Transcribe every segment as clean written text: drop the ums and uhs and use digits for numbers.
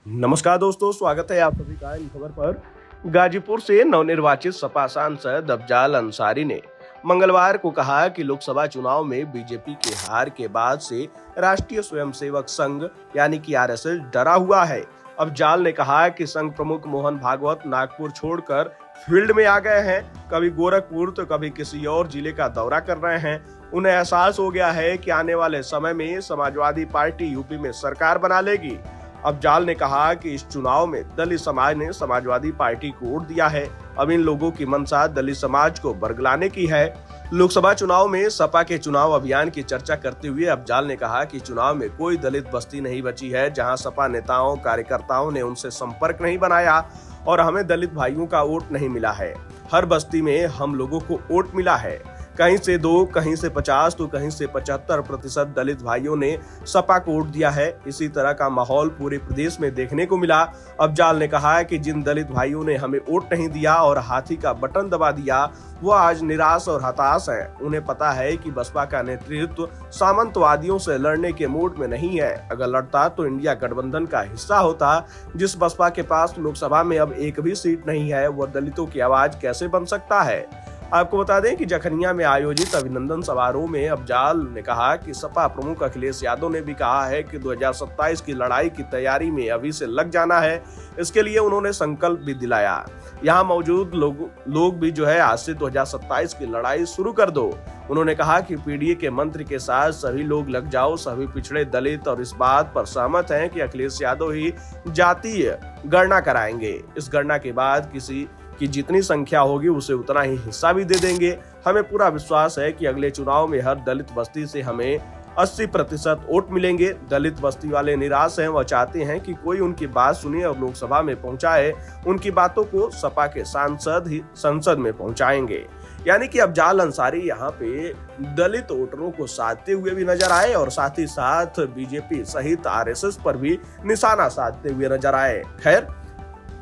नमस्कार दोस्तों, स्वागत है आप सभी का इन खबर पर। गाजीपुर से नवनिर्वाचित सपा सांसद अफजाल अंसारी ने मंगलवार को कहा कि लोकसभा चुनाव में बीजेपी के हार के बाद से राष्ट्रीय स्वयंसेवक संघ यानी कि आरएसएस डरा हुआ है। अफजाल ने कहा कि संघ प्रमुख मोहन भागवत नागपुर छोड़कर फील्ड में आ गए हैं, कभी गोरखपुर तो कभी किसी और जिले का दौरा कर रहे हैं। उन्हें एहसास हो गया है कि आने वाले समय में समाजवादी पार्टी यूपी में सरकार बना लेगी। अफजाल ने कहा कि इस चुनाव में दलित समाज ने समाजवादी पार्टी को वोट दिया है। अब इन लोगों की मंशा दलित समाज को बरगलाने की है। लोकसभा चुनाव में सपा के चुनाव अभियान की चर्चा करते हुए अफजाल ने कहा कि चुनाव में कोई दलित बस्ती नहीं बची है जहां सपा नेताओं कार्यकर्ताओं ने उनसे संपर्क नहीं बनाया और हमें दलित भाइयों का वोट नहीं मिला है। हर बस्ती में हम लोगों को वोट मिला है, कहीं से 2, कहीं से 50 तो कहीं से 75% दलित भाइयों ने सपा को वोट दिया है। इसी तरह का माहौल पूरे प्रदेश में देखने को मिला। अफजाल ने कहा कि जिन दलित भाइयों ने हमें वोट नहीं दिया और हाथी का बटन दबा दिया वो आज निराश और हताश हैं। उन्हें पता है कि बसपा का नेतृत्व सामंतवादियों से लड़ने के मूड में नहीं है। अगर लड़ता तो इंडिया गठबंधन का हिस्सा होता। जिस बसपा के पास लोकसभा में अब एक भी सीट नहीं है वह दलितों की आवाज कैसे बन सकता है। आपको बता दें कि जखनिया में आयोजित अभिनंदन समारोह में अफजाल ने कहा कि सपा प्रमुख अखिलेश यादव ने भी कहा है कि 2027 की लड़ाई की तैयारी में अभी से लग जाना है। इसके लिए उन्होंने संकल्प भी दिलाया। यहाँ मौजूद लोग भी जो है आज से 2027 की लड़ाई शुरू कर दो। उन्होंने कहा कि पीडीए के मंत्र के साथ सभी लोग लग जाओ। सभी पिछड़े दलित और इस बात पर सहमत हैं कि अखिलेश यादव ही जातीय गणना कराएंगे। इस गणना के बाद किसी की जितनी संख्या होगी उसे उतना ही हिस्सा भी दे देंगे। हमें पूरा विश्वास है कि अगले चुनाव में हर दलित बस्ती से हमें 80% वोट मिलेंगे। दलित बस्ती वाले निराश हैं, वह चाहते हैं कि कोई उनकी बात सुने और लोकसभा में पहुंचाए। उनकी बातों को सपा के सांसद ही संसद में पहुंचाएंगे। यानी कि अफजाल अंसारी यहाँ पे दलित वोटरों को साधते हुए भी नजर आए और साथ ही साथ बीजेपी सहित आरएसएस पर भी निशाना साधते हुए नजर आए। खैर,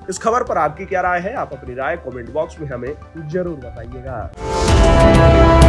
इस खबर पर आपकी क्या राय है? आप अपनी राय कमेंट बॉक्स में हमें जरूर बताइएगा।